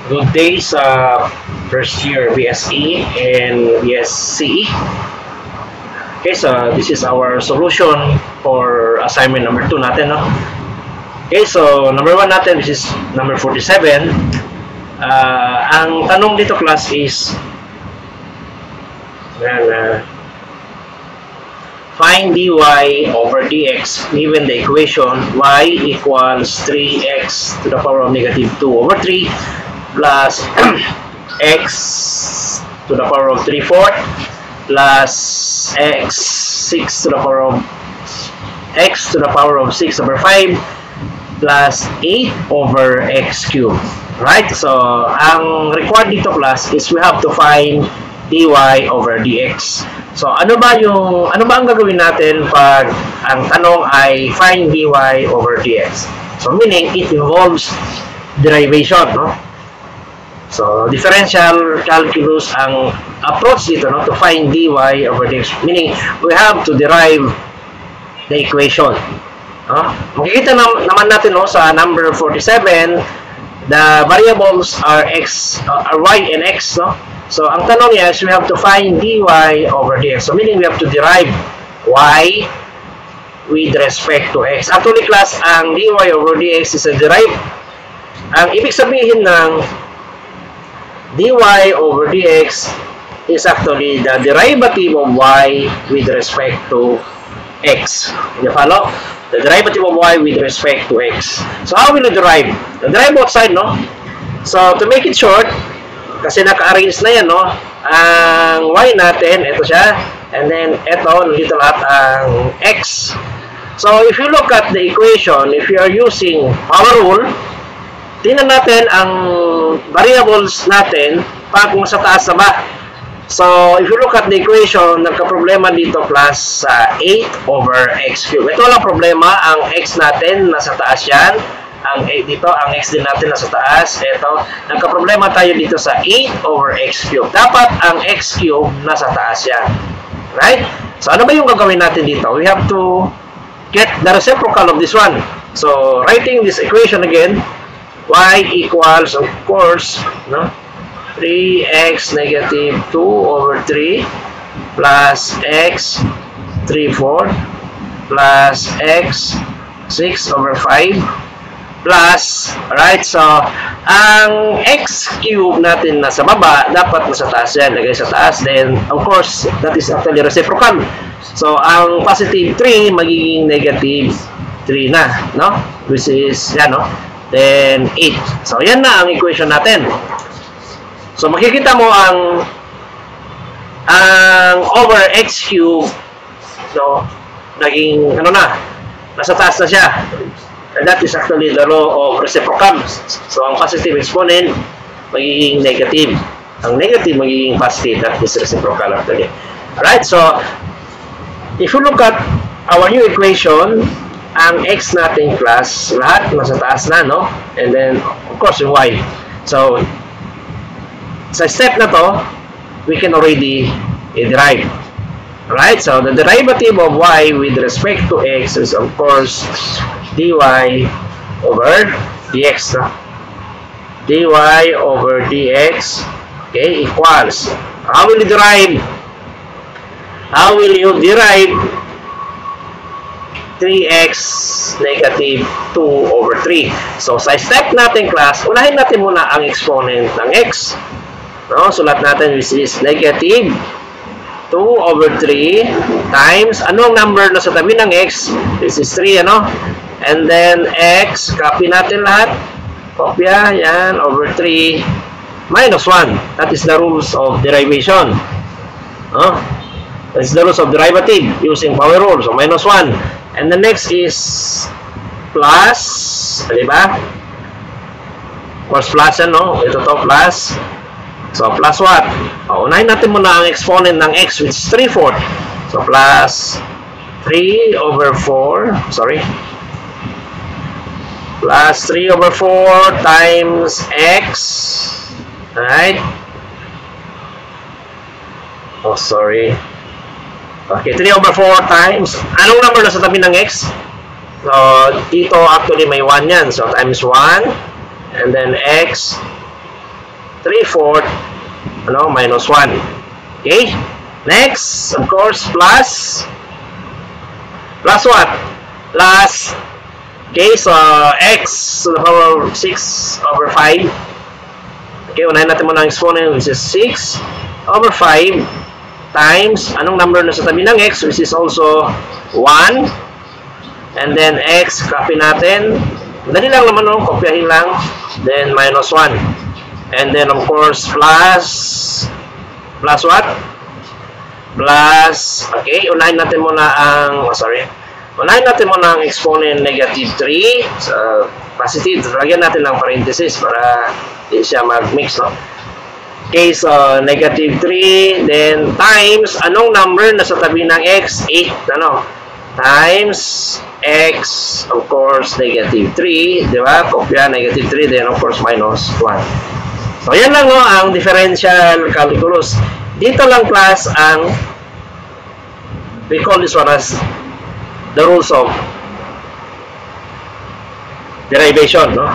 Good day sa first year BSE and BSCE. Okay, so this is our solution for assignment number 2 natin, no? Okay, so number 1 natin, this is number 47. Ang tanong dito, class, is find dy over dx given the equation y equals 3x to the power of negative 2 over 3 plus x to the power of 3/4 plus x 6 to the power of x to the power of 6 over 5 plus 8 over x cubed. Right? So, ang required dito, class, is we have to find dy over dx. So, ano ba ang gagawin natin pag ang tanong ay find dy over dx? So, meaning it involves derivation, no? So, differential calculus ang approach dito, no, to find dy over dx. Meaning, we have to derive the equation. No? Makikita naman natin, no, sa number 47, the variables are y and x, no? So, ang tanong niya is we have to find dy over dx. So, meaning we have to derive y with respect to x. Actually, class, ang dy over dx is a derive. Ang ibig sabihin ng dy over dx is actually the derivative of y with respect to x. You follow? The derivative of y with respect to x. So, how will you derive? The derive both side, no? So, to make it short, kasi naka-arrange na yan, no? Ang y natin, ito siya. And then, ito, nandito lahat ang x. So, if you look at the equation, if you are using power rule, tingnan natin ang variables natin pag sa taas na ba. So, if you look at the equation, nagka-problema dito plus 8 over x cubed. Ito lang problema, ang x natin nasa taas yan. Dito, ang x din natin nasa taas. Ito, nagka-problema tayo dito sa 8 over x cubed. Dapat ang x cubed nasa taas yan. Right? So, ano ba yung gagawin natin dito? We have to get the reciprocal of this one. So, writing this equation again, y equals, of course, no, 3x negative 2 over 3 plus x 3/4 plus x 6 over 5 plus, right, so ang x cube natin nasa baba, dapat nasa taas yan, lagay sa taas, then of course that is actually reciprocal. So ang positive 3 magiging negative 3 na, no, which is yan, no, then 8. So yan na ang equation natin. So makikita mo ang over x cube, so naging ano na, nasa taas na siya. And that is actually the law of reciprocal. So, ang positive exponent magiging negative. Ang negative magiging positive. That is reciprocal actually. Alright, so, if you look at our new equation, ang x natin, class, lahat nasa taas na, no? And then, of course, yung y. So, sa step na to, we can already derive. Alright, so the derivative of y with respect to x is, of course, dy over dx, no? dy over dx, okay, equals, how will you derive 3x negative 2 over 3. So, sa step natin, class, unahin natin muna ang exponent ng x, no? Sulat natin, which is negative 2 over 3 times, anong number na sa tabi ng x? This is 3, ano? And then, x, copy natin lahat. Kopya, yan, over 3 minus 1. That is the rules of derivation. No? That's the rules of derivative using power rule. So, minus 1. And the next is plus, diba? Of course, plus yan, no? Ito to, plus. So, plus what? Unahin natin muna ang exponent ng x, which is 3/4. So, plus 3 over 4, sorry. Plus 3 over 4 times x. Alright? Oh, sorry. Okay, 3 over 4 times. Anong number na sa tabi ng x? So, dito actually may 1 yan. So, times 1. And then x 3/4, ano, minus 1. Okay? Next, of course, plus what? Plus, okay, so x to the power of 6/5. Okay, unahin natin muna ang exponent, which is 6/5 times, anong number na sa tabi ng x, which is also 1. And then x, copy natin. Dali lang naman, no? Kopyahin lang. Then minus 1. And then, of course, plus what? Plus, okay, unahin natin muna ang, unahin natin muna ang exponent negative 3. So, positive. Lagyan natin ng parenthesis para hindi siya mag-mix, no? Okay, so negative 3, then times, anong number na sa tabi ng x? 8, ano? Times x, of course, negative 3, di ba? Kopya, negative 3, then of course, minus 1. So, yan lang, no, ang differential calculus. Dito lang, class, ang we call this one as the rules of derivation, no?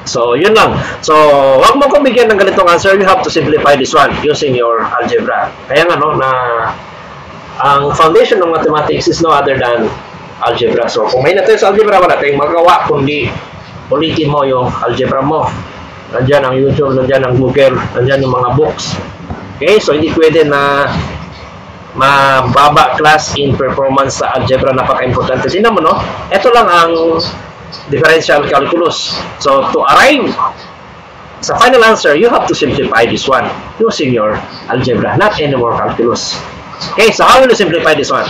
So, yun lang. So, wag mo kong bigyan ng ganitong answer. You have to simplify this one using your algebra. Kaya nga, no, na ang foundation ng mathematics is no other than algebra. So, kung may natin sa algebra, wala tayong magawa kundi ulitin mo yung algebra mo. Nandyan ang YouTube, nandyan ang Google, nandyan yung mga books. Okay? So, hindi pwede na mababa class in performance sa algebra. Napaka-importante. Tingnan mo, no? Ito lang ang differential calculus. So, to arrive sa final answer, you have to simplify this one using your algebra, not anymore calculus. Okay, so how will you simplify this one?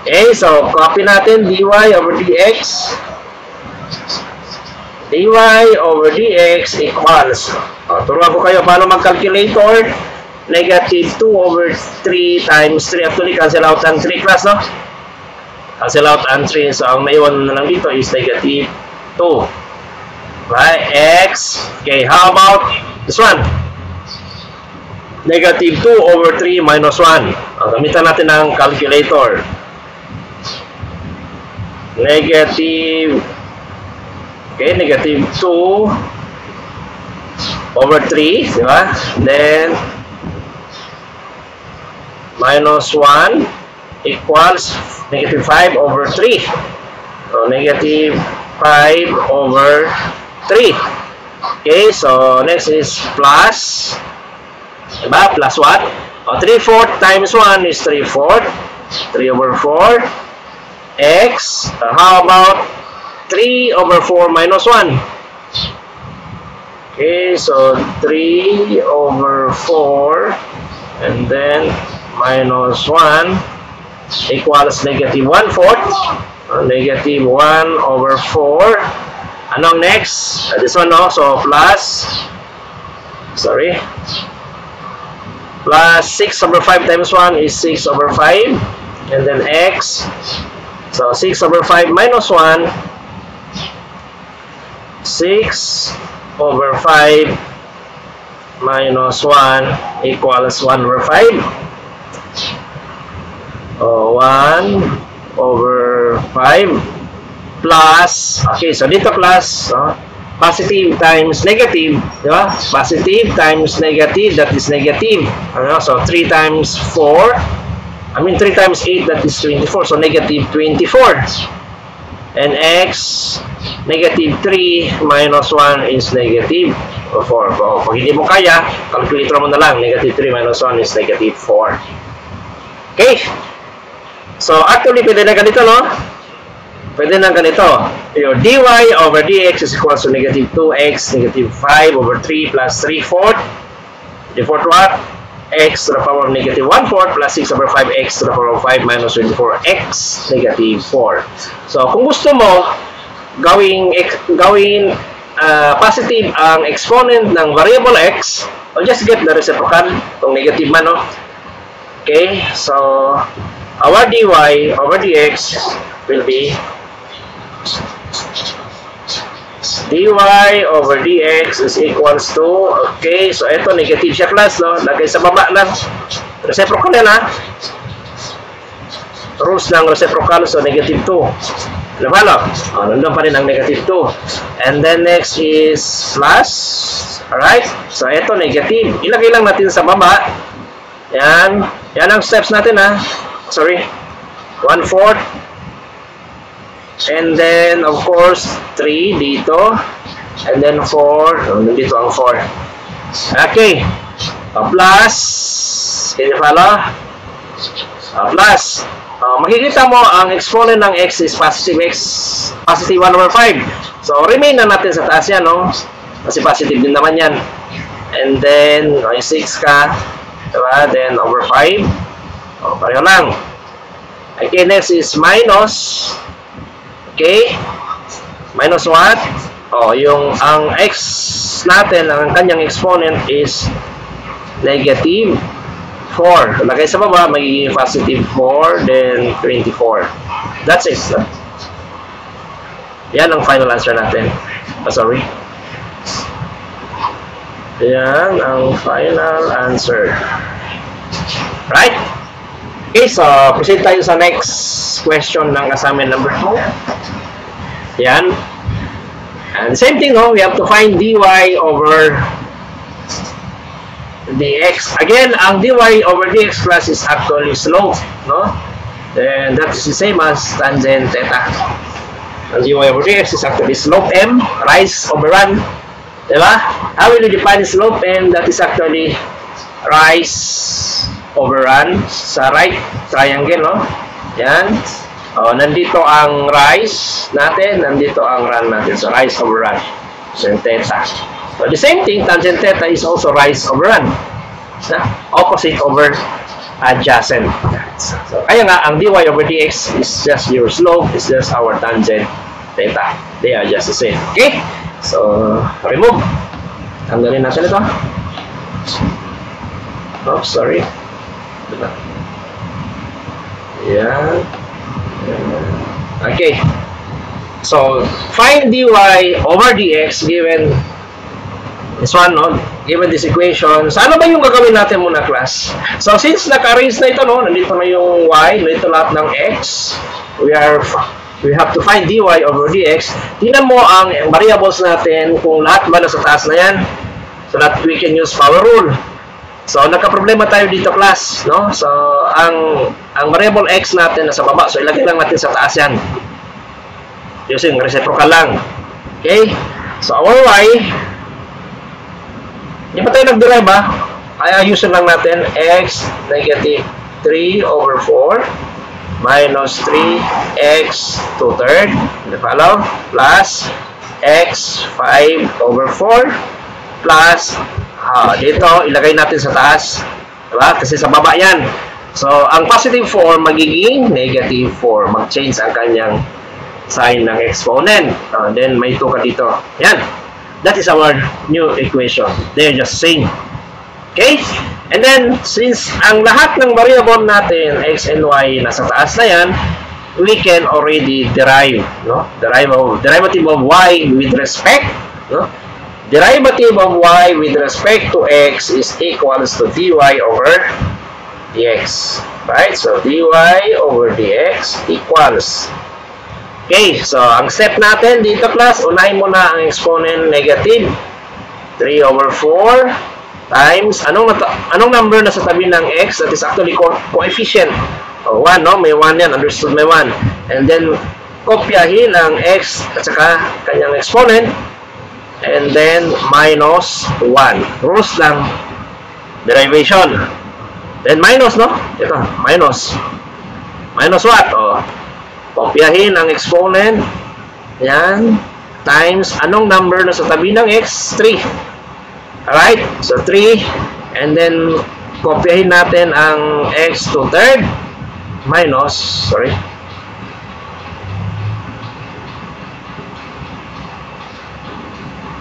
Okay, so copy natin dy over dx. dy over dx equals, turuan ko kayo paano mag-calculator. Negative 2 over 3 times 3. Actually, cancel out ang 3 class, no? Cancel out ang 3. So, ang maiwan na lang dito is negative 2. Right? X. Okay, how about this one? Negative 2 over 3 minus 1. Gamitan natin ang calculator. Negative, okay, negative 2 over 3, di ba? Then, minus 1 equals negative 5 over 3. So, negative 5 over 3. Okay, so next is plus, diba? Plus what? 3/4 times 1 is 3/4. 3 over 4. X, how about 3 over 4 minus 1? Okay, so 3 over 4 and then minus 1 equals negative 1/4. Negative 1 over 4. Anong next? This one, no? So, plus, plus 6 over 5 times 1 is 6 over 5. And then x. So, 6 over 5 minus 1. 6 over 5 minus 1 equals 1 over 5. 1 over 5 plus, okay, so dito plus, positive times negative, di ba? Positive times negative, that is negative. So 3 times 4, 3 times 8, that is 24. So negative 24. And x, negative 3 minus 1 is negative 4. Pag hindi mo kaya, calculator mo na lang. Negative 3 minus 1 is negative 4. Okay? So actually, pwede na ganito, no? Pwede na ganito. Your dy over dx is equals to negative 2x, negative 5 over 3 plus 3/4. The fourth what? X to the power of negative 1/4 plus 6 over 5x to the power of 5 minus 24x negative 4. So, kung gusto mo gawing positive ang exponent ng variable x, or just get the reciprocal kung negative man, no? Okay, so our dy over dx will be dy over dx is equals to, okay, so ito negative siya class, no? Lagay sa baba lang. Reciprocal yan, ha? Rules ng reciprocal, so negative 2. Nabalo? Nandun pa rin ang negative 2. And then next is plus, Alright? So, ito, negative. Ilagay lang natin sa baba. Yan. Yan ang steps natin, ha? Sorry. 1/4. And then, of course, 3 dito. And then 4. Nandito ang 4. Okay. Plus. Can you follow? Plus. Makikita mo, ang exponent ng x is positive 1/5. So, remain na natin sa taas yan, no? Kasi positive din naman yan. And then, may 6 ka. Diba? Then, over 5. Pareho lang. Okay, next is minus. Okay? Minus what? Ang x natin, ang kanyang exponent is negative 4. Lagay sa baba, magiging positive 4, then 24. That's it. Yan ang final answer natin. Sorry. Yan ang final answer. Right? Okay, so proceed tayo sa next question ng assignment number 2. Yan. And same thing, no? We have to find dy over dx. Again, ang dy over dx class is actually slope, no? And that is the same as tangent theta. Ang dy over dx is actually slope m, rise over run. Diba? How will you define slope m? That is actually rise over run sa right triangle, no? Yan. Nandito ang rise natin, nandito ang run natin. So, rise over run. So, theta. So, the same thing, tangent theta is also rise over run. Opposite over adjacent. So, kaya nga, ang dy over dx is just your slope, is just our tangent theta. They are just the same. Okay? So, remove. Tanggalin natin ito. Oops, sorry. Yan. Okay. So, find dy over dx given this one, no? Given this equation. So, ano ba yung gagawin natin muna, class? So, since naka-arrange na ito, no? Nandito na yung y, nandito lahat ng x. We have to find dy over dx. Tingnan mo ang variables natin kung lahat ba nasa taas na yan so that we can use power rule. So, nagka-problema tayo dito, class, no? So, ang variable x natin nasa baba. So, ilagay lang natin sa taas yan. Using reciprocal lang. Okay? So, our y, hindi pa tayo nag-derive, ha? Kaya using lang natin x negative 3 over 4 minus 3x 2/3. Follow? Plus x 5 over 4 plus dito, ilagay natin sa taas. Diba? Kasi sa baba yan. So, ang positive 4 magiging negative 4. Mag-change ang kanyang sign ng exponent. Then, may 2 ka dito. Yan. That is our new equation. They're just same. Okay? And then, since ang lahat ng variable natin, x and y, nasa taas na yan, we can already derive, no? Derivative of y with respect, no? Derivative of y with respect to x is equals to dy over dx. Right? So, dy over dx equals. Okay, so ang step natin dito, class, unahin mo na ang exponent negative 3 over 4 times, anong number na sa tabi ng x? That is actually coefficient. 1, no? May 1 yan. Understood, may 1. And then, kopyahin ang x at saka kanyang exponent. And then, minus 1. Rules lang. Derivation. Then, minus, no? Ito, minus. Minus what? Kopyahin ang exponent. Yan. Times, anong number na sa tabi ng x? 3. Alright? So, 3. And then, kopyahin natin ang x 2/3 minus, sorry.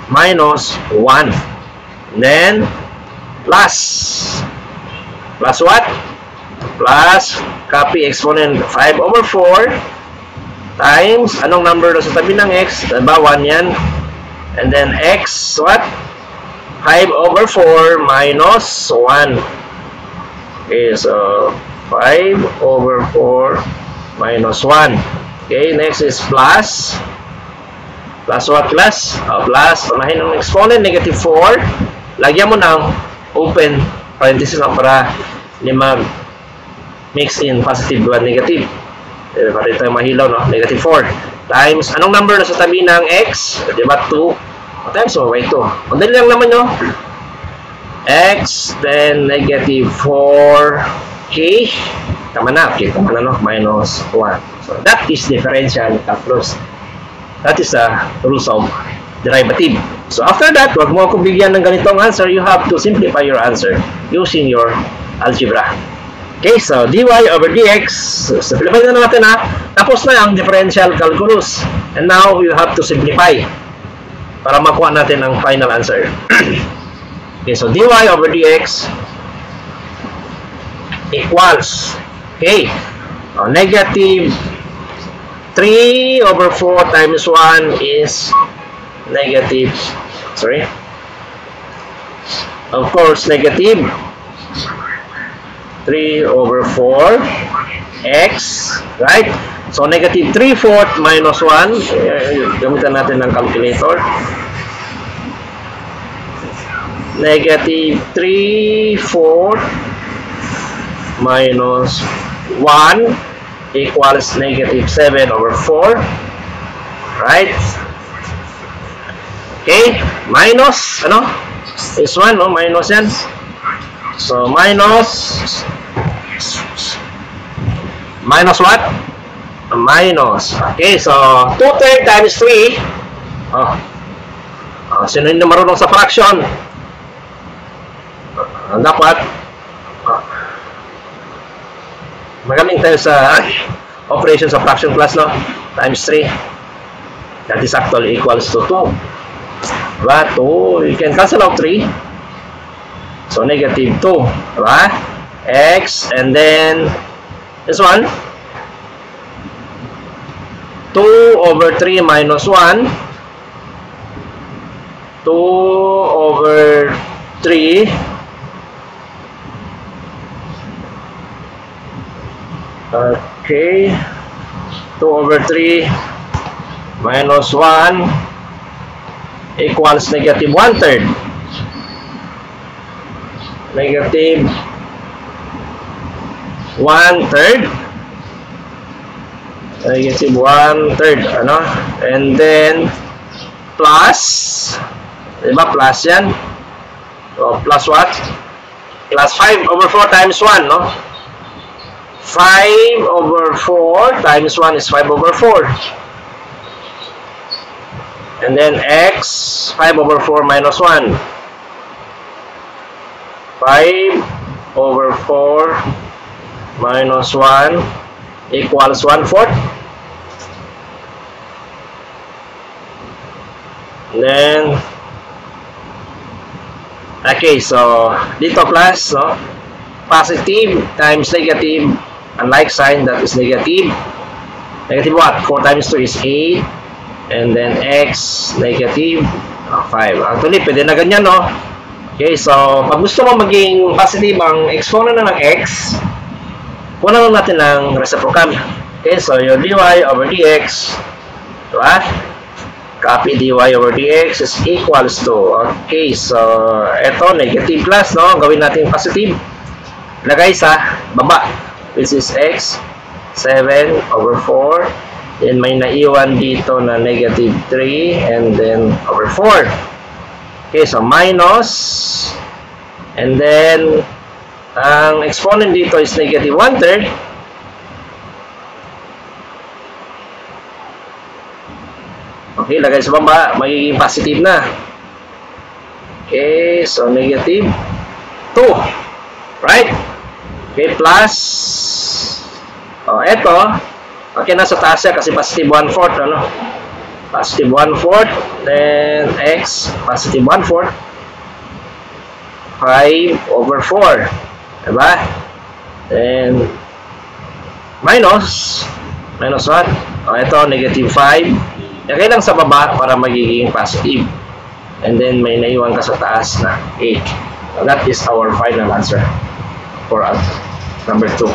Minus 1. Then, plus. Plus what? Plus, copy exponent 5 over 4 times, anong number na sa tabi ng x? Diba? 1 yan. And then, x, what? 5 over 4 minus 1. Okay, so 5 over 4 minus 1. Okay, next is plus. Plus what class? Plus, unahin ng exponent, negative 4. Lagyan mo ng open parenthesis na para hindi mag-mix in positive 1, negative. Para ito mahilaw, no? Negative 4. Times, anong number na sa tabi ng x? Diba? 2. Times mo by 2. Ang dali lang naman, no? X, then negative 4k. Tama na, okay, tama na, no? Minus 1. So, that is differential calculus. That is the rules of derivative. So, after that, wag mo akong bigyan ng ganitong answer. You have to simplify your answer using your algebra. Okay, so dy over dx. So, simplify na natin, ha. Tapos na ang differential calculus. And now, you have to simplify para makuha natin ang final answer. Okay, so dy over dx equals, okay, negative 3 over 4 times 1 is negative, sorry, of course, negative 3 over 4 x, right? So, negative 3/4 minus 1, gamitan natin ng calculator. Negative 3/4 minus 1 equals negative 7 over 4, right? Okay, minus, ano? This one, no? Minus yan. So, minus what? Minus. Okay, so, 2/3 times 3. Sino hindi marunong sa fraction? Dapat magaling tayo sa operation sa fraction class, no? Times 3. That is actually equals to 2. Diba? 2. You can cancel out 3. So, negative 2. Diba? X. And then, this one. 2 over 3 minus 1. 2 over 3. Okay, 2 over 3 minus 1 equals negative 1/3. Negative 1/3. Negative 1/3, ano? And then, plus, diba plus yan? So, plus what? Plus 5 over 4 times 1, no? 5 over 4 times 1 is 5 over 4. And then x, 5 over 4 minus 1. 5 over 4 minus 1 equals 1/4. Then, okay, so, dito plus, no? Positive times negative, unlike sign, that is negative. Negative what? 4 times 2 is 8. And then x, negative 5. Actually, pwede na ganyan, no? Okay, so, pag gusto mo maging positive ang exponent na ng x, kunan lang natin ng reciprocal. Okay, so, your dy over dx, diba? Copy dy over dx is equals to, okay, so, eto, negative plus, no? Gawin natin positive. Lagay sa baba, which is x, 7 over 4. Then may naiwan dito na negative 3 and then over 4. Okay, so minus. And then, ang exponent dito is negative 1/3. Okay, lagay sa baba, magiging positive na. Okay, so negative 2. Right? Okay, plus. Eto. Okay, nasa taas siya kasi positive 1/4, ano? Positive 1/4, then x, positive 1/4, 5 over 4, diba? Then, minus what? Ito, negative 5. Okay lang sa baba para magiging positive. And then, may naiwan ka sa taas na 8. That is our final answer for number 2.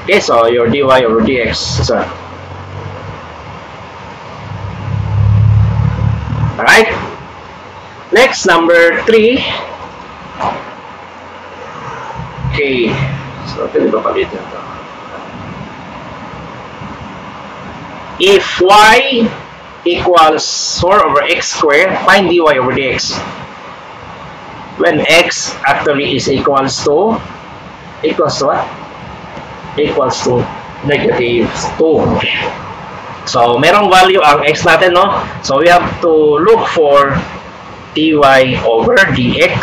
Okay, so your dy over dx. So, Alright? Next, number 3. Okay. So, pwede ba palitin ito? If y equals 4 over x squared, find dy over dx. When x actually is equals to what? Equals to negative 2. So, merong value ang x natin, no? So, we have to look for dy over dx.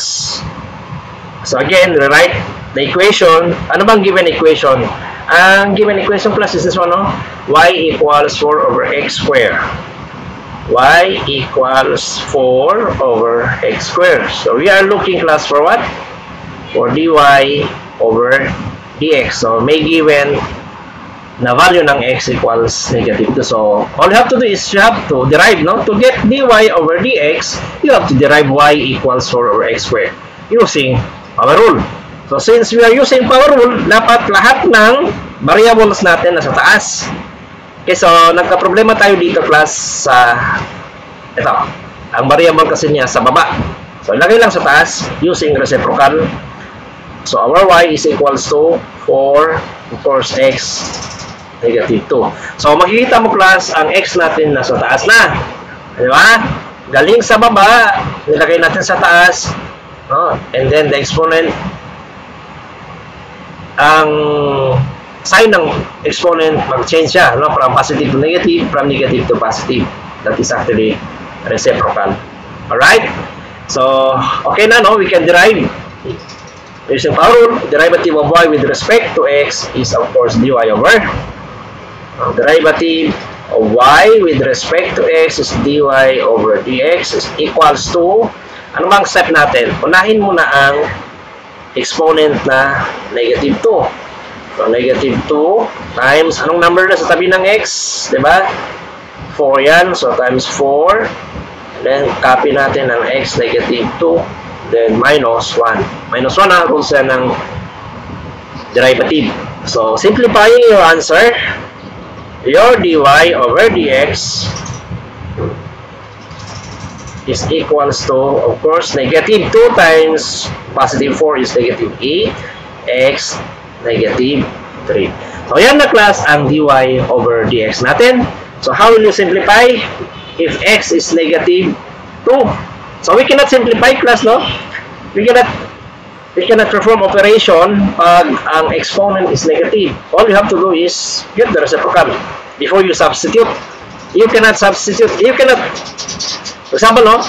So, again, rewrite the equation. Ano bang given equation? Ang given equation plus is this one, no? Y equals 4 over x squared. Y equals 4 over x squared. So, we are looking class for what? For dy over dx. So, may given na value ng x equals negative 2. So, all you have to do is you have to derive, no? To get dy over dx, you have to derive y equals 4 over x squared using power rule. So, since we are using power rule, dapat lahat ng variables natin nasa taas. Okay, so, nagka-problema tayo dito, class, sa ito. Ang variable kasi niya sa baba. So, ilagay lang sa taas using reciprocal. So, our y is equals to 4, of course, x negative 2. So, makikita mo, class, ang x natin nasa taas na. Di ba? Galing sa baba, nilagay natin sa taas. No? And then, the exponent, ang sign ng exponent, mag-change siya, no? From positive to negative, from negative to positive. That is actually reciprocal. Alright? So, okay na, no? We can derive. Using power rule, derivative of y with respect to x is, of course, dy over. Derivative of y with respect to x is dy over dx is equals to, ano bang step natin? Unahin muna ang exponent na negative 2. So, negative 2 times, anong number na sa tabi ng x? Diba? 4 yan. So, times 4. Then, copy natin ang x, negative 2. Then, minus 1. Minus 1 ang rules yan ng derivative. So, simplifying your answer, your dy over dx is equals to, of course, negative 2 times positive 4 is negative 8, x negative 3. So, yan na, class, ang dy over dx natin. So, how will you simplify if x is negative 2? So, we cannot simplify, class, no? We cannot perform operation pag ang exponent is negative. All you have to do is get the reciprocal before you substitute. You cannot substitute. You cannot, for example, no?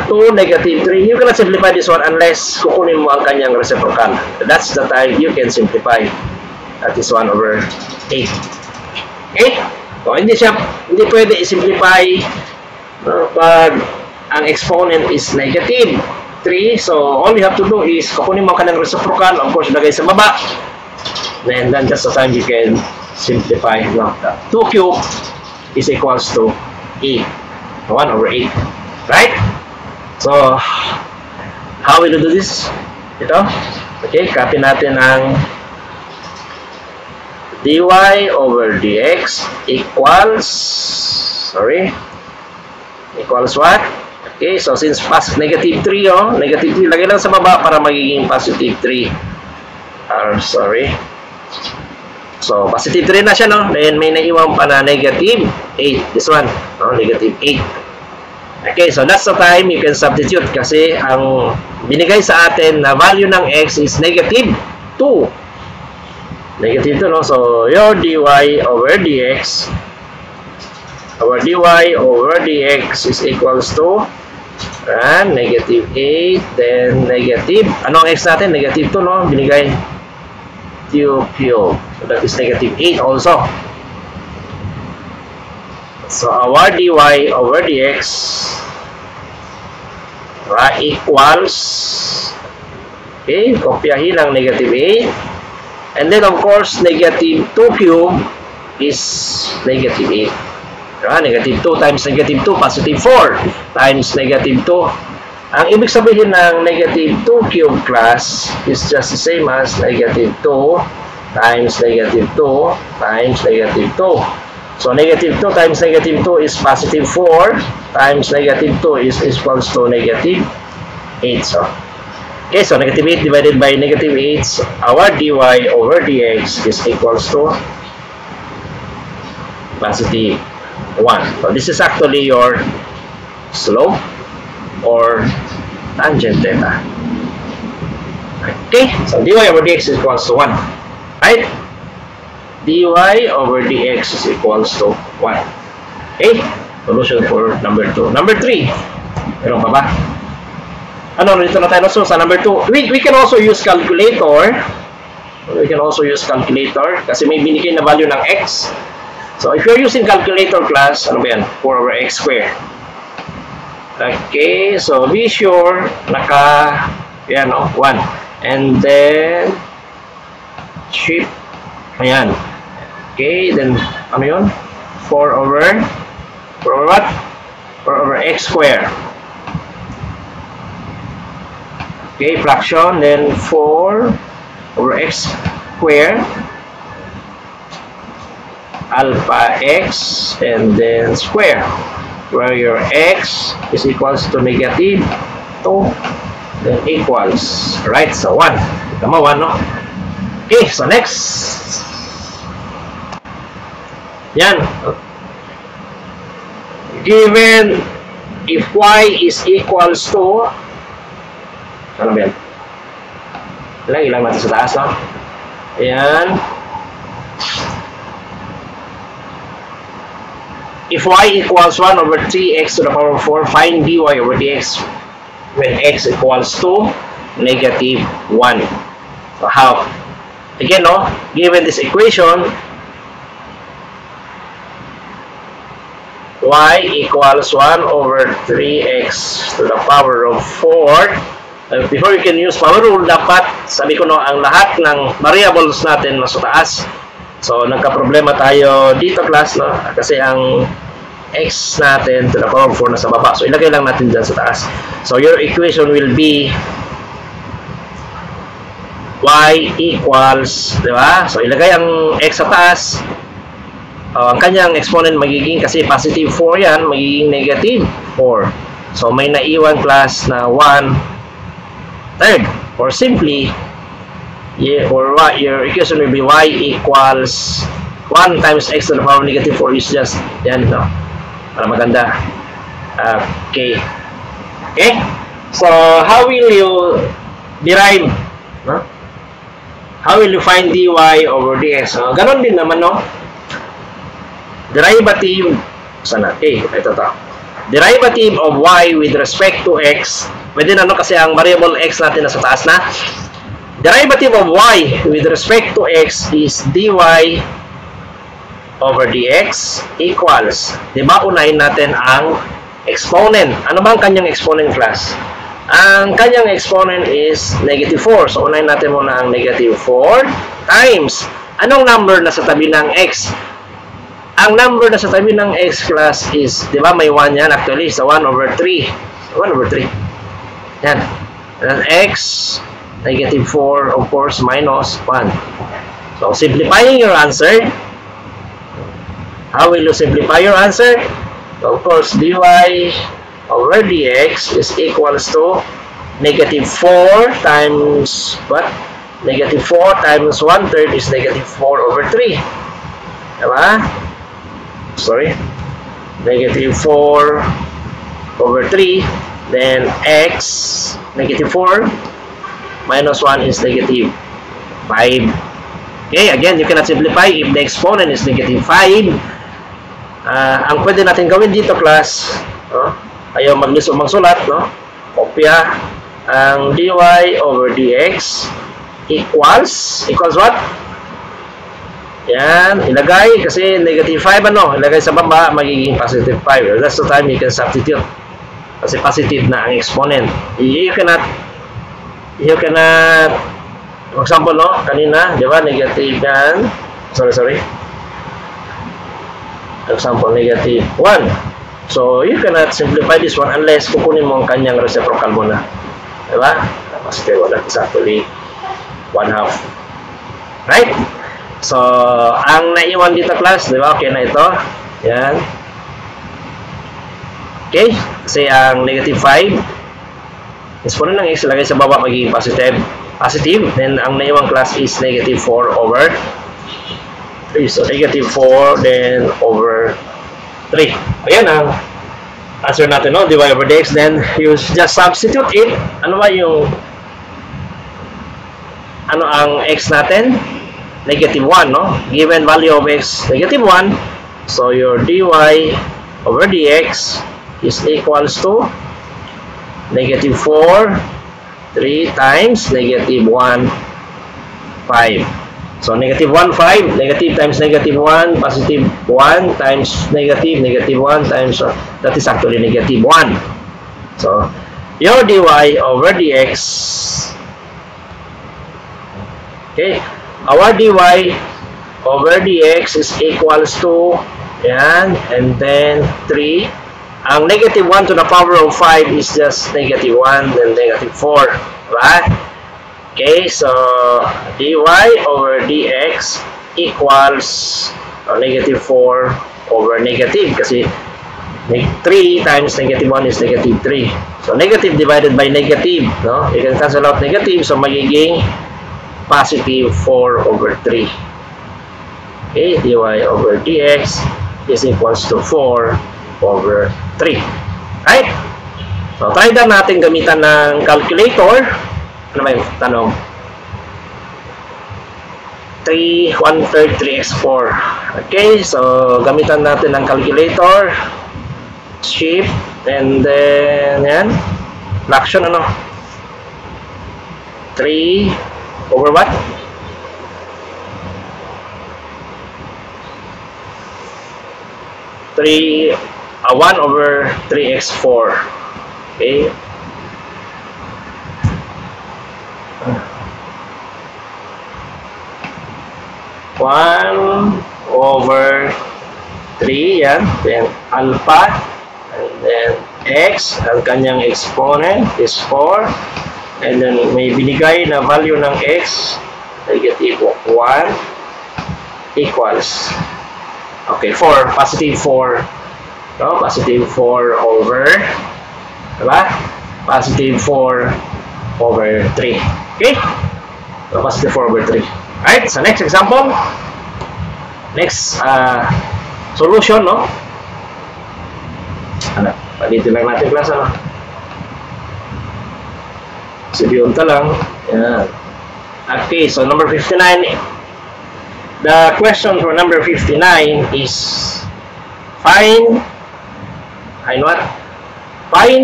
2, negative 3. You cannot simplify this one unless kukunin mo ang kanyang reciprocal. That's the time you can simplify. That is 1 over 8. Okay? So, hindi pwede i-simplify pag ang exponent is negative 3. So, all you have to do is kukunin mo ang kanyang reciprocal. Of course, lagay sa baba. And then just the time you can simplify. 2 cube is equals to 8. 1 over 8. Right? So, how will you do this? Ito. Okay, copy natin ang dy over dx equals, equals what? Okay, so since negative 3, negative 3, lagay lang sa baba para magiging positive 3. So, positive 3 na siya, no? Then, may naiwan pa na negative 8. This one, no? Negative 8. Okay, so that's the time you can substitute kasi ang binigay sa atin na value ng x is negative 2. Negative 2, no? So, your dy over dx, our dy over dx is equals to negative 8, then negative, anong x natin? Negative 2, no? Binigay cube. So, that is negative 8 also. So, our dy over dx equals, okay, kopyahin ang negative 8. And then, of course, negative 2 cube is negative 8. Negative 2 times negative 2, positive 4 times negative 2. Ang ibig sabihin ng negative 2 cube, class, is just the same as negative 2 times negative 2 times negative 2. So negative 2 times negative 2 is positive 4 times negative 2 is equals to negative 8. So, okay, so negative 8 divided by negative 8, our dy over dx is equals to positive 1. So this is actually your slope or tangent theta. Okay, so dy over dx is equals to 1. Right? dy over dx is equals to 1. Okay, solution for number 2. Number 3, meron pa ba? Ano, dito na tayo. So, sa number 2, we can also use calculator. We can also use calculator kasi may binigay na value ng x. So, if you're using calculator class, ano ba yan? 4 over x squared. Okay, so be sure yan, 1. And then, shift, ayan. Okay, then, ano yun? 4 over what? 4 over x squared. Okay, fraction, then 4 over x squared, alpha x, and then square, where your x is equals to negative 2, then equals, right, so 1. Tama, 1, no? Okay, so next. Yan. Given if y is equals to, ano ba yan? Ilang natin sa taas, no? Ayan. If y equals 1 over 3x to the power of 4, find dy over dx when x equals to negative 1. So how? Again, no? Given this equation, y equals 1 over 3x to the power of 4. Before you can use power rule, dapat, sabi ko no, ang lahat ng variables natin nasa taas. So, nagka-problema tayo dito, class, no? Kasi ang x natin to the power of 4 nasa baba. So, ilagay lang natin dyan sa taas. So, your equation will be y equals, di ba? So, ilagay ang x sa taas. Ang kanyang exponent magiging, kasi positive 4 yan, magiging negative 4. So, may naiwan, class, na 1 third, or simply, or what your equation will be y equals 1 times x to the power of negative 4 is just yan, no? Para maganda. Okay. Okay? So, how will you derive, no? How will you find dy over dx? Ganon din naman, no? Derivative, sana? Okay, ito to. Derivative of y with respect to x. Pwede na, no? Kasi ang variable x natin nasa taas na. Derivative of y with respect to x is dy over dx equals, diba, unahin natin ang exponent. Ano ba ang kanyang exponent, class? Ang kanyang exponent is negative 4. So, unahin natin muna ang negative 4 times. Anong number na sa tabi ng x? Ang number na sa tabi ng x, class, is, diba, may 1 yan actually. So, 1 over 3. 1 over 3. Yan. And x, negative 4, of course, minus 1. So, simplifying your answer. How will you simplify your answer? So, of course, dy over dx is equals to negative 4 times what? Negative 4 times 1/3 is negative 4 over 3. Diba? Sorry. Negative 4 over 3. Then x, negative 4, minus 1 is negative 5. Okay, again, you cannot simplify if the exponent is negative 5. Ang pwede natin gawin dito, class, no? Ayaw maglis o magsulat, no? Kopya ang dy over dx equals what? Yan, ilagay kasi negative 5, ano? Ilagay sa baba, magiging positive 5. That's the time you can substitute. Kasi positive na ang exponent. You cannot, for example, no, kanina, di ba, negative yan. Sorry. For example, negative 1. So, you cannot simplify this one unless kukunin mo ang kanyang reciprocal muna. Di ba? Positive 1 is actually 1/2. Right? So, ang naiwan dito class, di ba? Okay na ito. Yan. Okay. Kasi ang negative 5, exponent ng x, lagay sa baba, magiging positive. Then, ang naiwan class is negative 4 over 3. So, negative 4, then over 3. Ayan ang answer natin, no? Dy over dx. Then, you just substitute it. Ano ba yung ano ang x natin? Negative 1, no? Given value of x, negative 1. So, your dy over dx is equals to negative 4, 3 times negative 1, 5. So, negative 1, 5, negative times negative 1, positive 1 times negative, negative 1 times, that is actually negative 1. So, your dy over dx, okay, our dy over dx is equals to, yan, and then 3. Ang negative 1 to the power of 5 is just negative 1, then negative 4, right? Okay, so dy over dx equals negative 4 over negative, kasi 3 times negative 1 is negative 3. So negative divided by negative, no? You can cancel out negative, so magiging positive 4 over 3. Okay, dy over dx is equals to 4 over 3. Right? So try na natin gamitan ng calculator. Ano ba yung tanong? 3, 1/3, 3x4. Okay, so gamitan natin ng calculator. Shift, and then, yan. Fraction, ano? 3 over what? 1 over 3x4. Okay. 1 over 3, yan. Then alpha, and then x, ang kanyang exponent is 4, and then may binigay na value ng x, negative 1, equals, okay, 4, positive 4, no? Positive 4 over, diba? Positive 4 over 3, okay? So, positive 4 over 3. Alright, so next example, next solution, no? Ano, palitin lang natin class, ano? Sibiyonta lang. Yan. Okay, so number 59. The question for number 59 is find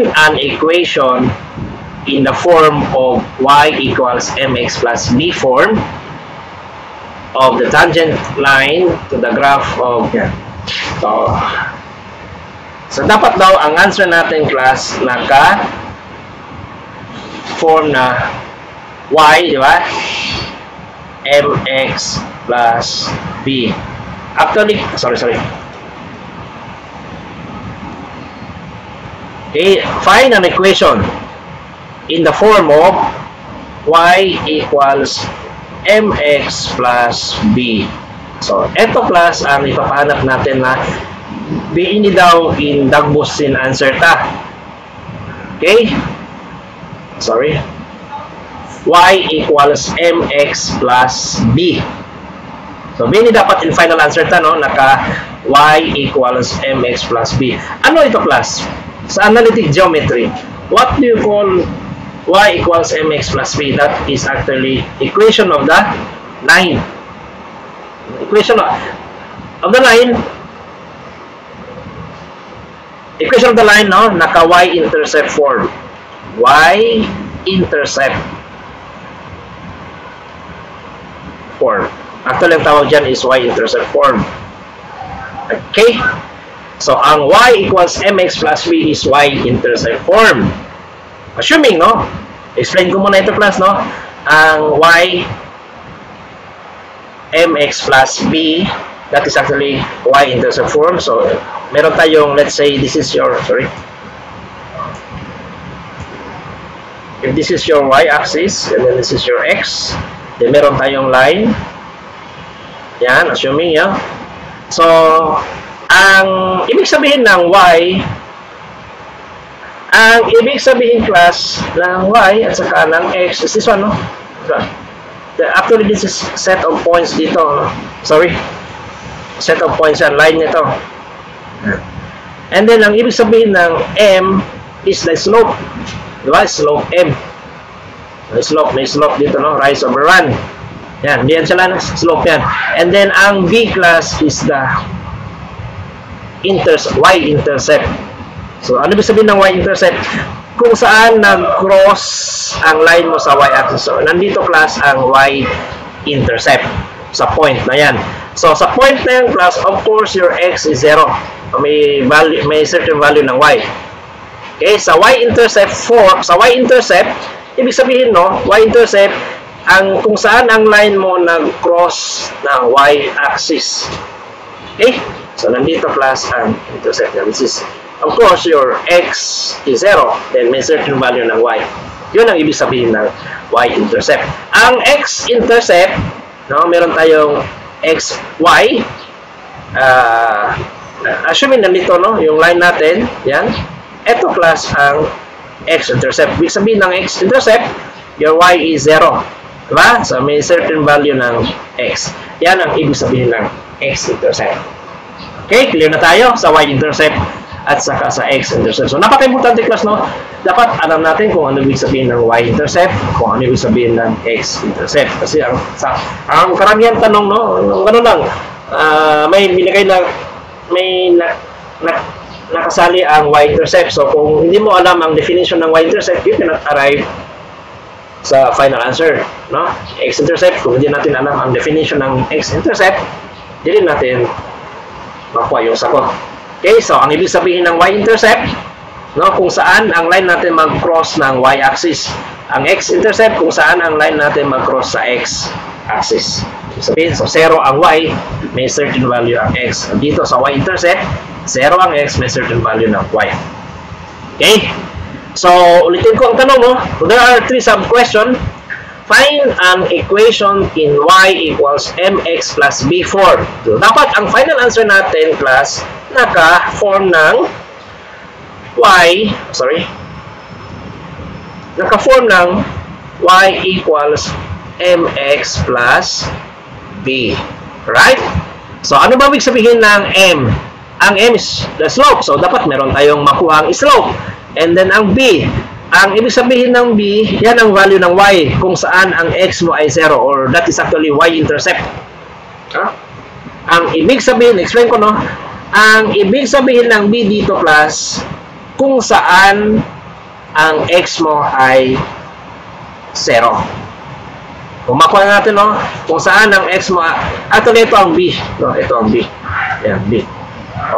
an equation in the form of y equals mx plus b form of the tangent line to the graph of, yan. So dapat daw ang answer natin class naka form na y, di ba? Mx plus b. Actually, sorry. Okay, find an equation in the form of y equals mx plus b. So, eto class ang ipapahanap natin na ini daw in dagbos sin answer ta. Okay? Sorry. Y equals mx plus b. So, ini dapat in final answer ta, no? Naka y equals mx plus b. Ano ito class? Sa analytic geometry, what do you call y equals mx plus b? That is actually equation of the line. Equation of the line. Equation of the line, no? Naka y-intercept form. Y-intercept form. Actually, ang tawag dyan is y-intercept form. Okay? So, ang y equals mx plus b is y-intercept form. Assuming, no? Explain ko muna ito class, no? Ang y mx plus b, that is actually y-intercept form. So, meron tayong, let's say, this is your, if this is your y-axis, and then this is your x, then meron tayong line. Yan, assuming yan. So, ang ibig sabihin ng y, ang ibig sabihin class ng y at saka ng x is this one, no? Actually, this is set of points dito, no? Sorry. Set of points yan, line nito. And then, ang ibig sabihin ng m is the slope. Diba? Slope m. May slope dito, no? Rise over run. Yan, diyan sila na slope yan. And then, ang b class is the y-intercept. So, ano ibig sabihin ng y-intercept? Kung saan nag-cross ang line mo sa y-axis. So, nandito class ang y-intercept sa point na yan. So, sa point na yan class, of course, your x is 0. May certain value ng y. Okay, sa y-intercept, ibig sabihin, no, y-intercept, kung saan ang line mo nag-cross ng y-axis. Okay? So, nandito class ang intercept niya, which is, of course, your x is 0, then may certain value ng y. Yun ang ibig sabihin ng y-intercept. Ang x-intercept, no, meron tayong xy, assuming nandito, no, yung line natin, yan, eto class ang x-intercept. Ibig sabihin ng x-intercept, your y is 0. Diba? So, may certain value ng x. Yan ang ibig sabihin ng x-intercept. Okay, clear na tayo sa y-intercept at saka sa x-intercept. So, napaka-importante class, no? Dapat alam natin kung ano ibig sabihin ng y-intercept, kung ano ibig sabihin ng x-intercept. Kasi ang karamihan tanong, no? Gano'n lang. May binigay na, nakasali ang y-intercept. So, kung hindi mo alam ang definition ng y-intercept, you cannot arrive sa final answer, no? X-intercept, kung hindi natin alam ang definition ng x-intercept, hindi natin makuha yung sagot. Okay, so ang ibig sabihin ng y-intercept, no, kung saan ang line natin mag-cross ng y-axis. Ang x-intercept, kung saan ang line natin mag-cross sa x-axis. Sabihin, so 0 ang y, may certain value ang x. Dito sa y-intercept, 0 ang x, may certain value ng y. Okay? So, ulitin ko ang tanong, no? There are 3 sub-questions. Find an equation in y equals mx plus b4. So, dapat ang final answer natin, class, naka-form ng y equals mx plus b. Right? So, ano ba ibig sabihin ng m? Ang m is the slope. So, dapat meron tayong makuha ang slope. And then, ang b. Ang ibig sabihin ng b, yan ang value ng y, kung saan ang x mo ay 0, or that is actually y-intercept. Ang ibig sabihin, explain ko, no? Ang ibig sabihin ng b dito, class, kung saan ang x mo ay 0. Kung makuha natin, no? Kung saan ang x mo, actually ito ang b, no? Ito ang b. Yan, b.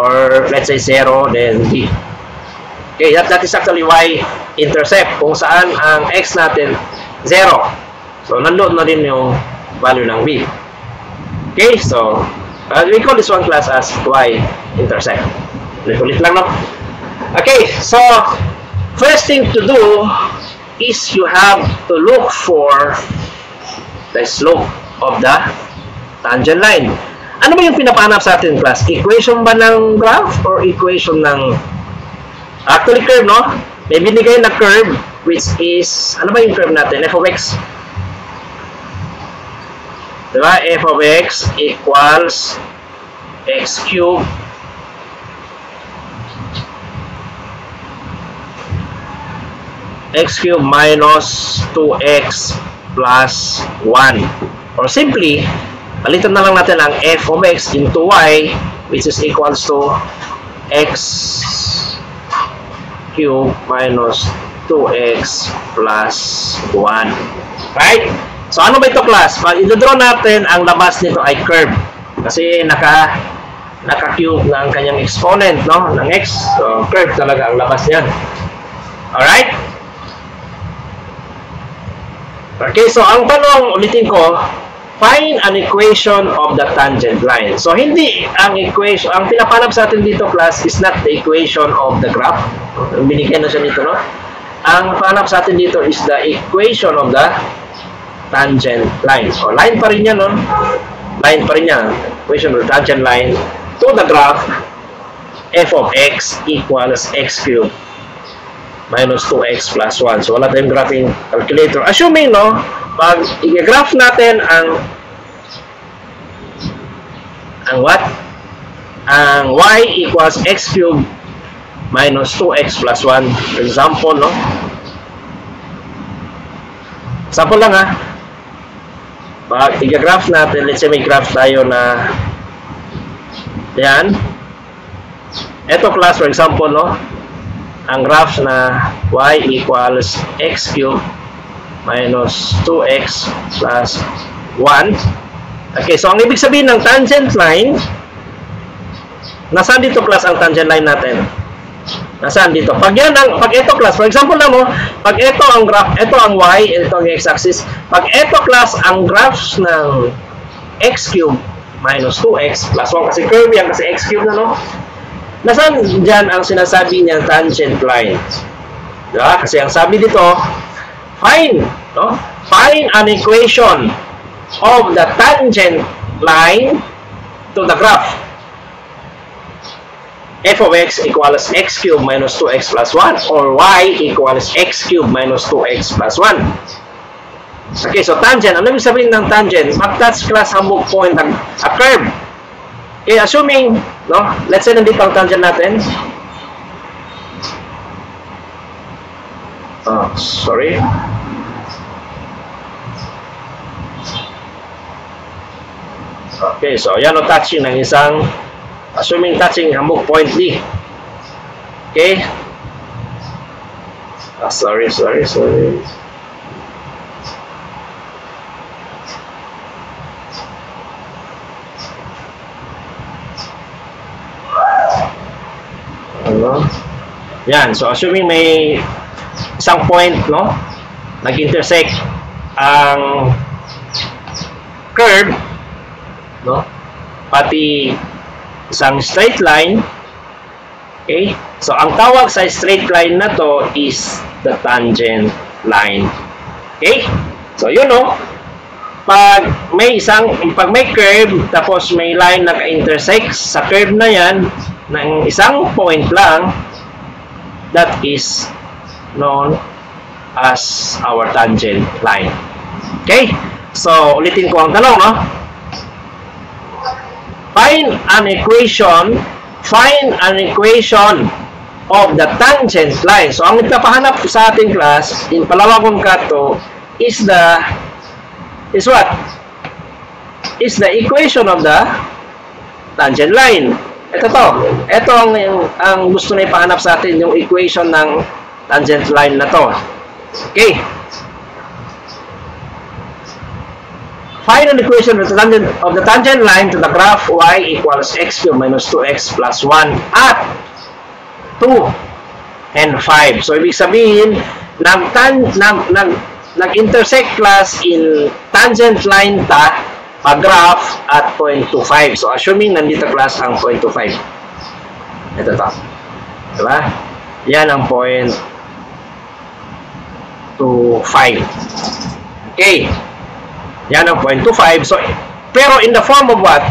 Or let's say 0, then b. Okay, that is actually y-intercept, kung saan ang x natin 0. So, nandun na din yung value ng b. Okay, so, we call this one class as y-intercept. Ulit-ulit lang, no? Okay, so, first thing to do is you have to look for the slope of the tangent line. Ano ba yung pinapahanap sa atin, class? Equation ba ng graph or equation ng actually curve, no? May binigay na curve, which is, ano ba yung curve natin? F of x. Diba? F of x equals x cubed minus 2x plus 1. Or simply, palitan na lang natin ang f of x into y, which is equals to x cube minus 2x plus 1. Right? So, ano ba ito, class? Pag i-draw natin, ang labas nito ay curve. Kasi naka-cube na ang kanyang exponent, no? Ng x. So, curve talaga ang labas niyan. Alright? Okay, so ang tanong, ulitin ko, find an equation of the tangent line. So, hindi ang equation, ang pinapanap sa atin dito, class, is not the equation of the graph. Binigyan na siya dito, no? Ang panap sa atin dito is the equation of the tangent line. So, line pa rin yan, no? line pa rin yan. Equation of the tangent line to the graph f of x equals x cubed minus 2x plus 1. So, wala tayong graphing calculator. Assuming, no, pag i-graph natin ang what? Ang y equals x cubed minus 2x plus 1. For example, no? Example lang, ha? Pag i-graph natin, let's say may graph tayo na yan. Ito class, for example, no? Ang graph na y equals x cubed minus 2x plus 1. Okay, so ang ibig sabihin ng tangent line, nasaan dito class ang tangent line natin? Nasaan dito? Pag ito class, for example lang mo, pag ito ang graph, ito ang y, ito ang x-axis. Pag ito class ang graphs ng x cubed minus 2x plus 1, kasi curve yan, kasi x cubed na, no? Nasaan dyan ang sinasabi niya tangent line? Diba? Kasi ang sabi dito, find, no? Find an equation of the tangent line to the graph f of x equals x cubed minus 2x plus 1 or y equals x cubed minus 2x plus 1. Okay, so tangent, ano ibig sabihin ng tangent? Mag-touch class hamog point a curve. Okay, assuming, no, let's say nandito ang tangent natin. Oh, sorry. Okay, so yan o touching ng isang, assuming touching hamog point D. Okay? Sorry. Ano? Yan, so assuming may isang point, no? Nag-intersect ang curve, no? Pati isang straight line. Okay? So ang tawag sa straight line na to is the tangent line. Okay? So yun, no? Pag may curve tapos may line na ka-intersect sa curve na yan ng isang point lang, that is known as our tangent line. Okay? So ulitin ko ang tanong, no? Find an equation of the tangent line. So, ang nagpapahanap sa ating class, in palawagon kato, is what? Is the equation of the tangent line. Ito to. Ito ang gusto na ipahanap sa atin, yung equation ng tangent line na to. Okay. Find an equation of the tangent line to the graph y equals x cubed minus 2x plus 1 at 2 and 5. So, ibig sabihin, nag-intersect class in tangent line pag-graph at 0.25. So, assuming nandito class ang 0.25. Ito to. Diba? Yan ang 0.25. Okay. Yan ang 0.25. So, pero in the form of what?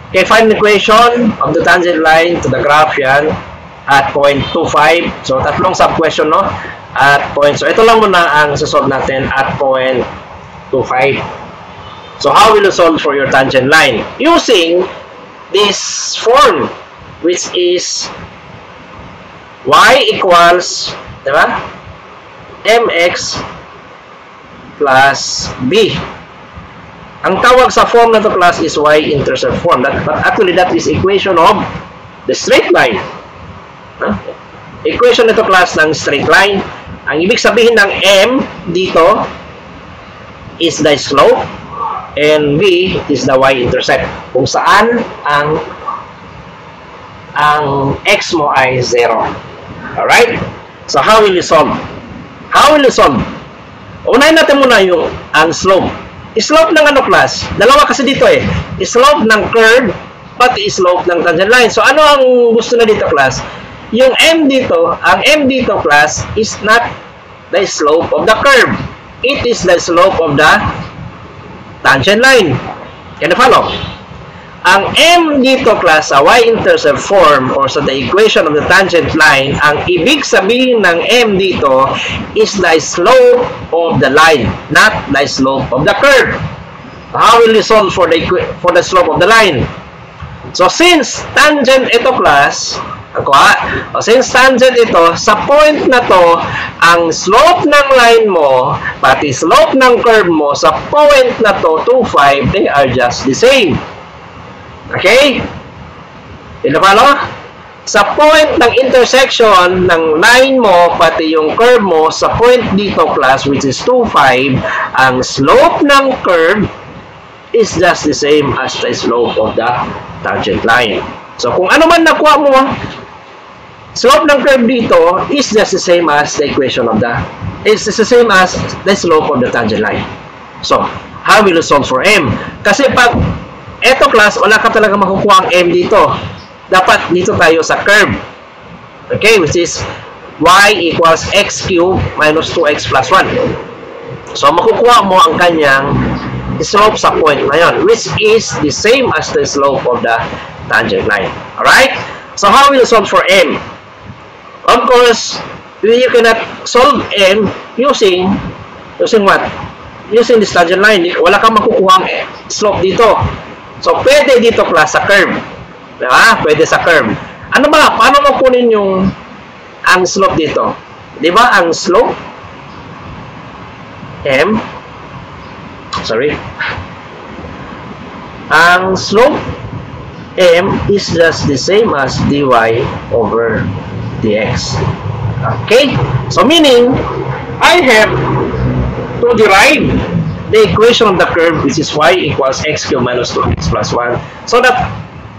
Okay, find the equation of the tangent line to the graph yan at 0.25. So, tatlong sub-question, no? At point. So, ito lang muna ang sasolve natin at 0.25. So, how will you solve for your tangent line? Using this form, which is y equals, diba? mx plus b. Ang tawag sa form na to class is y-intercept form. But actually, that is equation of the straight line. Equation nito class ng straight line. Ang ibig sabihin ng m dito is the slope and b is the y-intercept. Kung saan ang x mo ay 0. Alright? So, how will you solve? How will you solve? Unahin natin muna ang slope. Slope ng ano class? Dalawa kasi dito eh. Slope ng curve, pati slope ng tangent line. So ano ang gusto na dito class? Yung m dito, ang m dito class is not the slope of the curve. It is the slope of the tangent line. Can you follow? Ang M dito class sa y-intercept form or sa the equation of the tangent line, ang ibig sabihin ng M dito is the slope of the line, not the slope of the curve. How will you solve for the slope of the line? So since tangent ito class, since tangent ito, sa point na to, ang slope ng line mo, pati slope ng curve mo, sa point na to, 2, 5, they are just the same. Okay? Follow? Sa point ng intersection ng line mo, pati yung curve mo, sa point dito class, which is 2, 5, ang slope ng curve is just the same as the slope of the tangent line. So, kung ano man nakuha mo, slope ng curve dito is just the same as the equation of it's the same as the slope of the tangent line. So, how will you solve for M? Kasi pag eto class, wala ka talaga makukuha ang M dito. Dapat dito tayo sa curve. Okay, which is y equals x cubed minus 2x plus 1. So, makukuha mo ang kanyang slope sa point na yun, which is the same as the slope of the tangent line. Alright? So, how will you solve for M? Of course, you cannot solve M using what? Using this tangent line. Wala kang makukuha ang slope dito. So, pwede dito class sa curve. Diba? Pwede sa curve. Ano ba? Paano mo kunin ang slope dito? Diba? Ang slope M. Sorry. Ang slope M is just the same as dy over dx. Okay? So, meaning, I have to derive the equation of the curve, which is y equals x cubed minus 2x plus 1, so that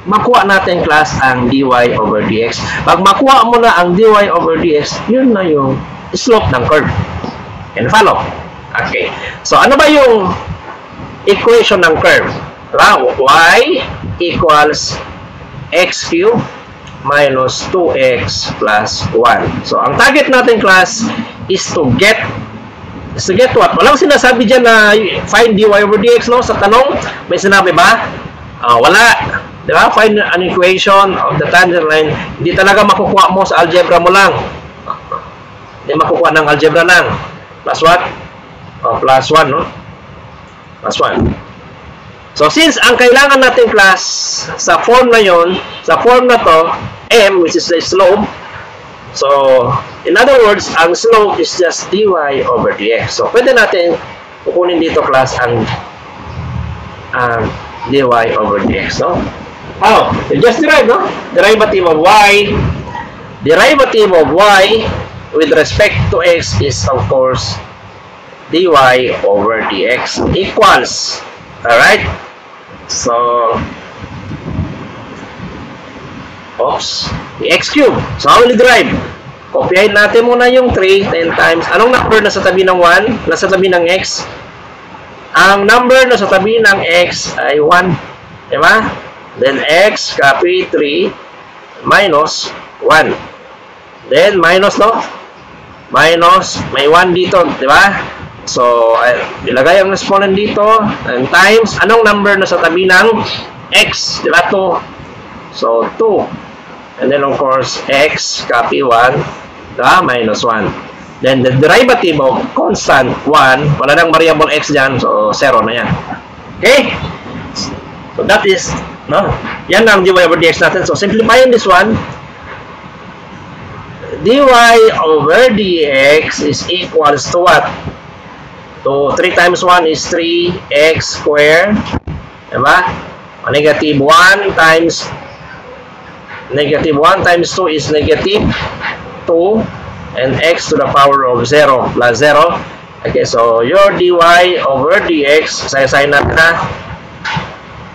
makuha natin class ang dy over dx. Pag makuha mo na ang dy over dx, yun na yung slope ng curve. Can you follow? Okay. So, ano ba yung equation ng curve? Y equals x cubed minus 2x plus 1. So, ang target natin class is to get what? Walang sinasabi dyan na find dy over dx, no? Sa tanong, may sinabi ba? Wala. Diba? Find an equation of the tangent line. Hindi talaga makukuha mo sa algebra mo lang. Hindi makukuha ng algebra lang. Plus what? Plus 1, no? Plus 1. So, since ang kailangan natin class sa form na yon, sa form na to, M, which is the slope, so, in other words, ang slope is just dy over dx. So, pwede natin kukunin dito class ang dy over dx, no? How? You just derive, no? Derivative of y. Derivative of y with respect to x is, of course, dy over dx equals. Alright? So, the x cubed. So, how will you derive? Kopyahin natin muna yung 3, 10 times. Anong number na sa tabi ng 1? Nasa tabi ng x? Ang number na sa tabi ng x ay 1. Diba? Then, x, copy 3, minus 1. Then, minus, no? Minus, may 1 dito. Diba? So, ilagay ang exponent dito. And times, anong number na sa tabi ng x? Diba? 2. So, 2. And then, of course, x, copy 1, minus 1. Then, the derivative of constant 1, wala nang variable x dyan, so 0 na yan. Okay? So, that is, no? Yan ang dy over dx natin. So, simplifying this one, dy over dx is equals to what? So, 3 times 1 is 3x squared. Diba? Negative 1 times negative 1 times 2 is negative 2, and x to the power of 0 plus 0. Okay, so your dy over dx, sayasayin natin na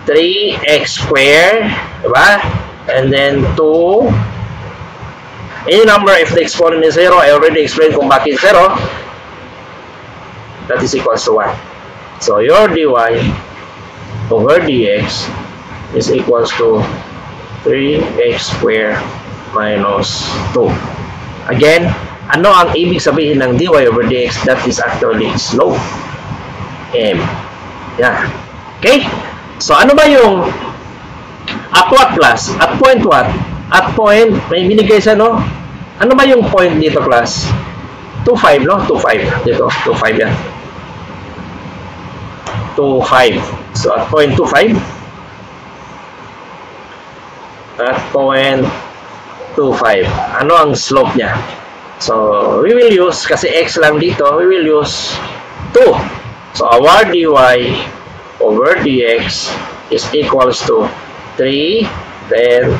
3x squared, diba? And then 2, any number if the exponent is 0, I already explained kung bakit 0, that is equals to 1. So your dy over dx is equals to 3x squared minus 2. Again, ano ang ibig sabihin ng dy over dx? That is actually slope M. Yan. Okay? So, ano ba yung at what class? At point what? At point, may binigay siya, no? Ano ba yung point dito, class? 2,5, no? 2,5. Dito, 2,5 yan. 2,5. So, at point 2,5. At point 2,5. Ano ang slope niya? So, we will use, kasi x lang dito, we will use 2. So, our dy over dx is equals to 3, then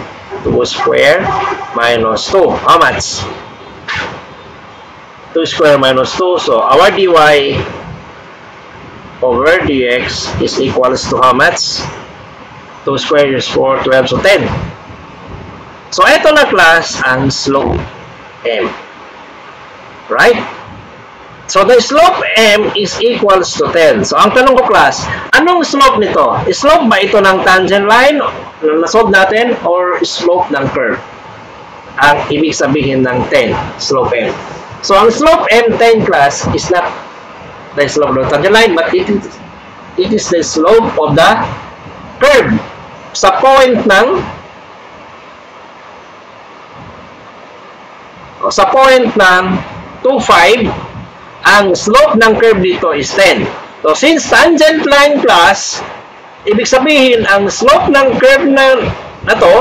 2 square minus 2. How much? 2 square minus 2. So, our dy over dx is equals to how much? 2 square is 4, 12, so 10. So, ito na class ang slope m. Right? So, the slope m is equals to 10. So, ang tanong ko, class, anong slope nito? Slope ba ito ng tangent line na nasolve natin or slope ng curve? Ang ibig sabihin ng 10, slope m. So, ang slope m, 10, class, is not the slope of the tangent line, but it is the slope of the curve. Sa point ng sa point ng 2,5, ang slope ng curve dito is 10. So, since tangent line, class, ibig sabihin, ang slope ng curve na to,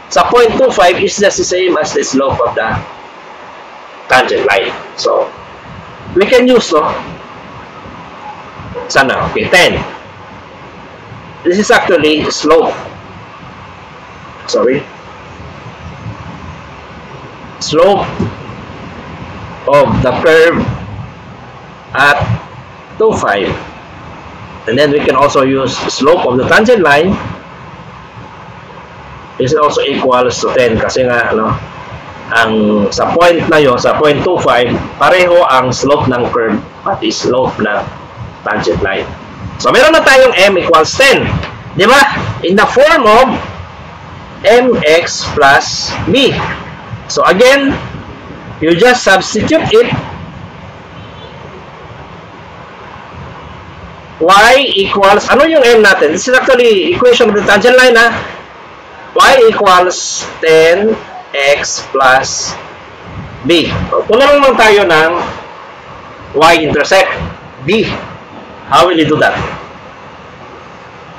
sa point 2,5 is just the same as the slope of the tangent line. So, we can use, no? Sana, okay, 10. This is actually slope. Sorry. Slope of the curve at 2,5. And then we can also use slope of the tangent line is also equals to 10 kasi nga ano, ang sa point na yon, sa point 2,5, pareho ang slope ng curve pati slope ng tangent line. So meron na tayong m equals 10, di ba? In the form of mx plus b. So again, you just substitute it. Y equals, ano yung m natin? This is actually equation of the tangent line, ha? Y equals 10x plus b. So, punan lang tayo ng y-intercept b. How will you do that?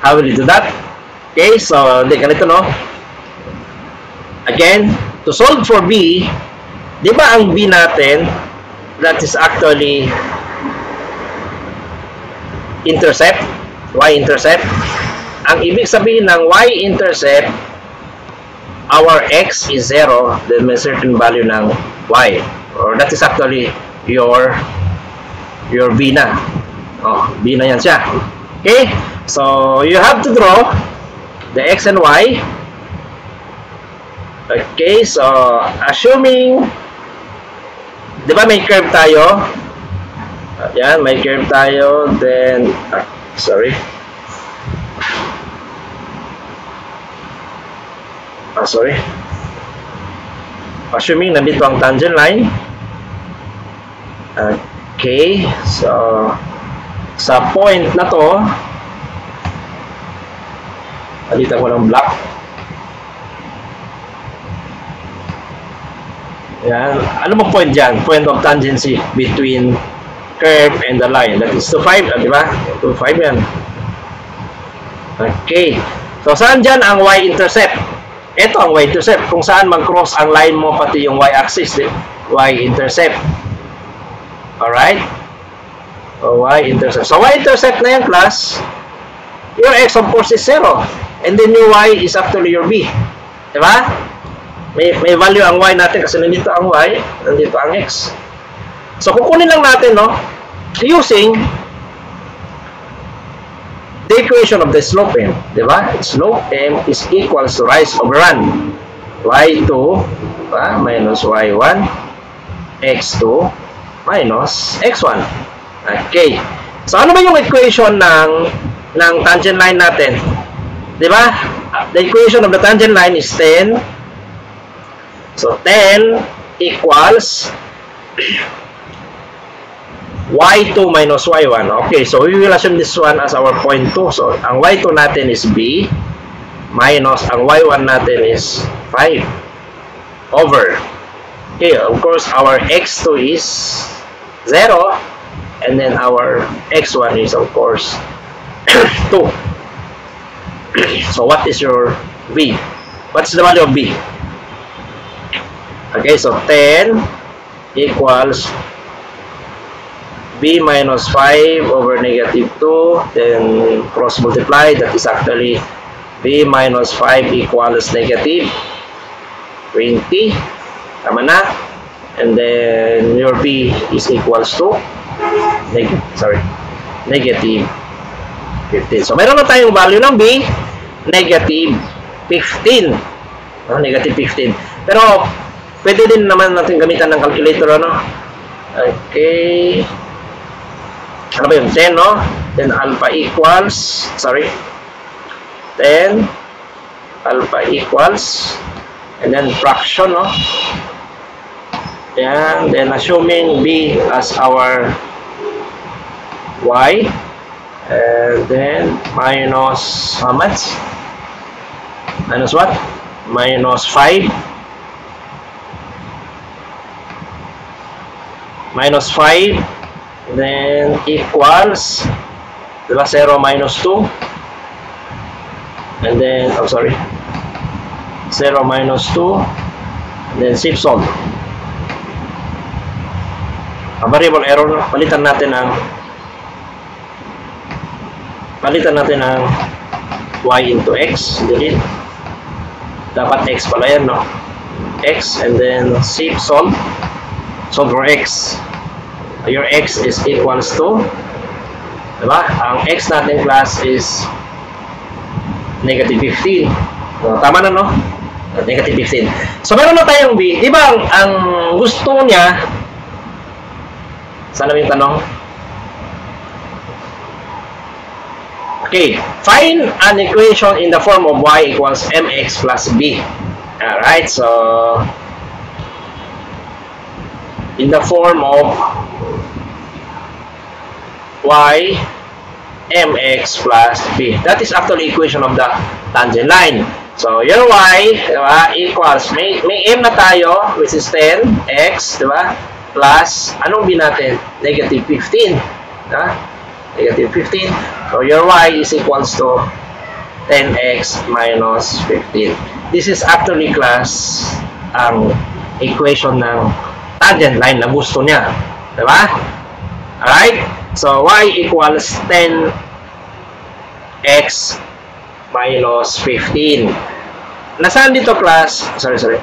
How will you do that? Okay, so, ganito, no? Again, to solve for b, di ba ang b natin, that is actually intercept, y-intercept. Ang ibig sabihin ng y-intercept, our x is 0, then may certain value ng y. Or that is actually your b na. Oh, b na yan siya. Okay? So, you have to draw the x and y. Okay, so, assuming, di ba may curve tayo? Yan, may curve tayo, then, sorry. Sorry. Assuming nandito ang tangent line. Okay, so, sa point na to, palitan ko ng black. Yan. Ano mo point dyan? Point of tangency between curve and the line. That is 2,5, di ba? 2,5 yan. Okay. So, saan dyan ang y-intercept? Ito ang y-intercept. Kung saan mag-cross ang line mo pati yung y-axis. Y-intercept. Alright? So, y-intercept. So, y-intercept na yan, class. Your x, of course, is 0. And then your y is actually your b. Di ba? May value ang y natin kasi nandito ang y, nandito ang x. So, kukunin lang natin, no? Using the equation of the slope m. Diba? Slope m is equals to rise over run. y2 minus y1 x2 minus x1. Okay. So, ano ba yung equation ng tangent line natin? Diba? The equation of the tangent line is 10. So, 10 equals y2 minus y1. Okay, so we will assume this one as our point 2. So, ang y2 natin is b minus ang y1 natin is 5 over. Okay, of course, our x2 is 0 and then our x1 is, of course, 2. So, what is your b? What's the value of b? Okay, so 10 equals b minus 5 over negative 2, then cross multiply, that is actually b minus 5 equals negative 20, tama na, and then your b is equals to negative 15. So meron na tayong value ng b, negative 15, negative 15, pero pwede din naman natin gamitan ng calculator, ano? Okay, ano ba yun? 10, no? Then alpha equals, 10 alpha equals, and then fraction, no? And then assuming b as our y, and then minus how much? Minus what? Minus 5. Minus 5, then equals, diba, 0 minus 2, and then, 0 minus 2, and then subsolve. Variable error, palitan natin ang y into x, delete. Dapat x pala yan, no? X, and then subsolve. Solve for x. Your x is equals to, diba? Ang x natin class is negative 15. So, tama na, no? Negative 15. So, meron na tayong b. Diba, ang gusto niya, sana yung tanong? Okay, find an equation in the form of y equals mx plus b. Alright, so in the form of y mx plus b. That is actually equation of the tangent line. So your y, diba, equals, may m na tayo, which is 10x, diba, plus, anong b natin? Negative 15. Diba? Negative 15. So your y is equals to 10x minus 15. This is actually class ang equation ng tangent line na gusto niya. Diba? Alright? So, y equals 10x minus 15. Nasaan dito, class? Sorry.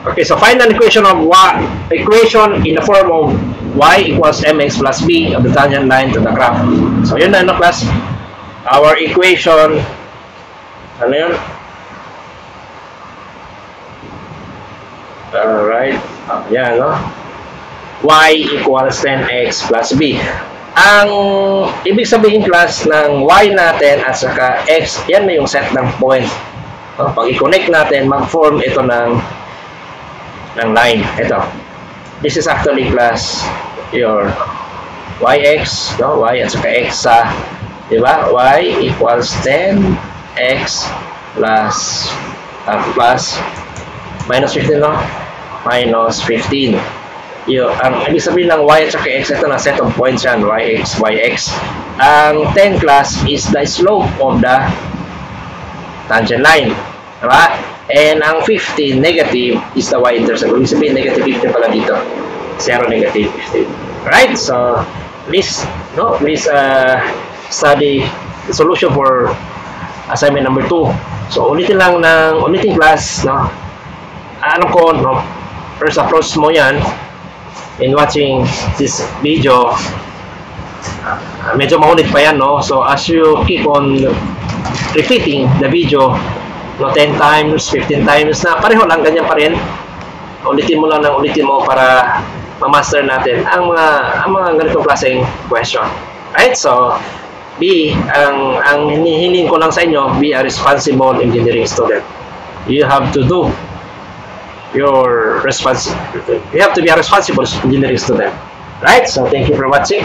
Okay, so find an equation of equation in the form of y equals mx plus b of the tangent line to the graph. So, yun na, no, class? Our equation, ano yun? Alright, yan, no? Y equals 10x plus b. Ang ibig sabihin, class, ng y natin at saka x, yan na yung set ng point. Pag i-connect natin, mag-form ito ng line. Ito. This is actually, class, your yx, no? Y at saka x sa, diba? Y equals 10x plus minus 15, no? Minus 15. Ang ibig sabihin ng y at saka x, ito na set of points yan, yx. Ang 10, class, is the slope of the tangent line. Diba? And ang 15, negative, is the y-intercept. Ibig sabihin, negative 15 pala dito. 0, negative 15. Alright? So, please study the solution for assignment number 2. So, ulitin class, no? Ano ko, no? First approach mo yan in watching this video. Medyo maulit pa yan, no? So, as you keep on repeating the video, no, 10 times, 15 times na pareho lang, ganyan pa rin. Ulitin mo para ma-master natin ang mga ganitong klaseng question. Right? So, ang hinihiling ko lang sa inyo, be a responsible engineering student. You have to do your you have to be a responsible engineering student. Right? So thank you for watching.